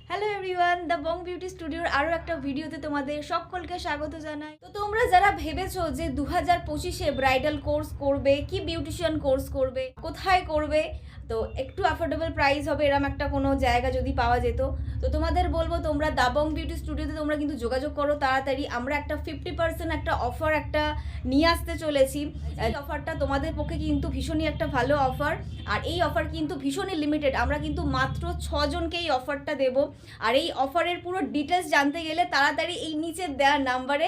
Hello everyone, the Bong beauty স্টুডিওর আরও একটা ভিডিওতে তোমাদের সকলকে স্বাগত জানাই। তো তোমরা যারা ভেবেছো যে 2025-এ ব্রাইডাল কোর্স করবে কি বিউটিশিয়ান কোর্স করবে, কোথায় করবে, তো একটু অ্যাফোর্ডেবল প্রাইস হবে এরম একটা কোনো জায়গা যদি পাওয়া যেত, তো তোমাদের বলবো তোমরা দ্য বং বিউটি স্টুডিওতে তোমরা কিন্তু যোগাযোগ করো তাড়াতাড়ি। আমরা একটা 50% একটা অফার একটা নিয়ে আসতে চলেছি। এই অফারটা তোমাদের পক্ষে কিন্তু ভীষণই একটা ভালো অফার, আর এই অফার কিন্তু ভীষণই লিমিটেড। আমরা কিন্তু মাত্র 6 জনকে এই অফারটা দেবো। আর এই অফারের পুরো ডিটেলস জানতে গেলে তাড়াতাড়ি এই নিচে দেওয়া নাম্বারে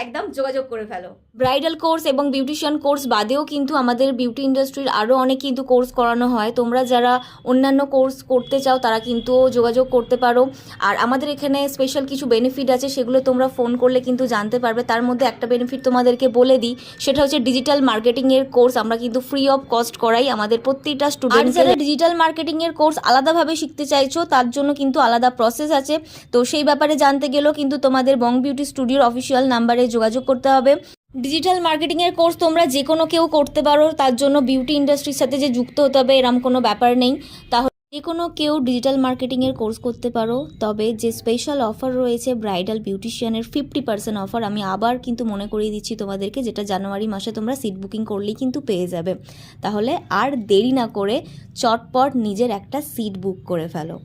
একদম যোগাযোগ করে ফেলো। ব্রাইডাল কোর্স এবং বিউটিশিয়ান কোর্স বাদেও কিন্তু আমাদের বিউটি ইন্ডাস্ট্রির আরও অনেক কিন্তু কোর্স করানো হয়। তোমরা যারা অন্যান্য কোর্স করতে চাও তারা কিন্তু যোগাযোগ করতে পারো। আর আমাদের এখানে স্পেশাল কিছু বেনিফিট আছে, সেগুলো তোমরা ফোন করলে কিন্তু জানতে পারবে। তার মধ্যে একটা বেনিফিট তোমাদেরকে বলে দিই, সেটা হচ্ছে ডিজিটাল মার্কেটিংয়ের কোর্স আমরা কিন্তু ফ্রি অফ কস্ট করাই আমাদের প্রত্যেকটা স্টুডেন্ট। যারা ডিজিটাল মার্কেটিংয়ের কোর্স আলাদাভাবে শিখতে চাইছো তার জন্য কিন্তু আলাদা প্রসেস আছে। তো সেই ব্যাপারে জানতে গেলেও কিন্তু তোমাদের বং বিউটি স্টুডিওর অফিসিয়াল নাম্বারে যোগাযোগ করতে হবে। ডিজিটাল মার্কেটিংয়ের কোর্স তোমরা যে কোনো কেউ করতে পারো, তার জন্য বিউটি ইন্ডাস্ট্রির সাথে যে যুক্ত হতে হবে এরম কোনো ব্যাপার নেই। তাহলে যে কোনো কেউ ডিজিটাল মার্কেটিংয়ের কোর্স করতে পারো। তবে যে স্পেশাল অফার রয়েছে ব্রাইডাল বিউটিশিয়ানের 50% অফার, আমি আবার কিন্তু মনে করিয়ে দিচ্ছি তোমাদেরকে, যেটা জানুয়ারি মাসে তোমরা সিট বুকিং করলেই কিন্তু পেয়ে যাবে। তাহলে আর দেরি না করে চটপট নিজের একটা সিট বুক করে ফেলো।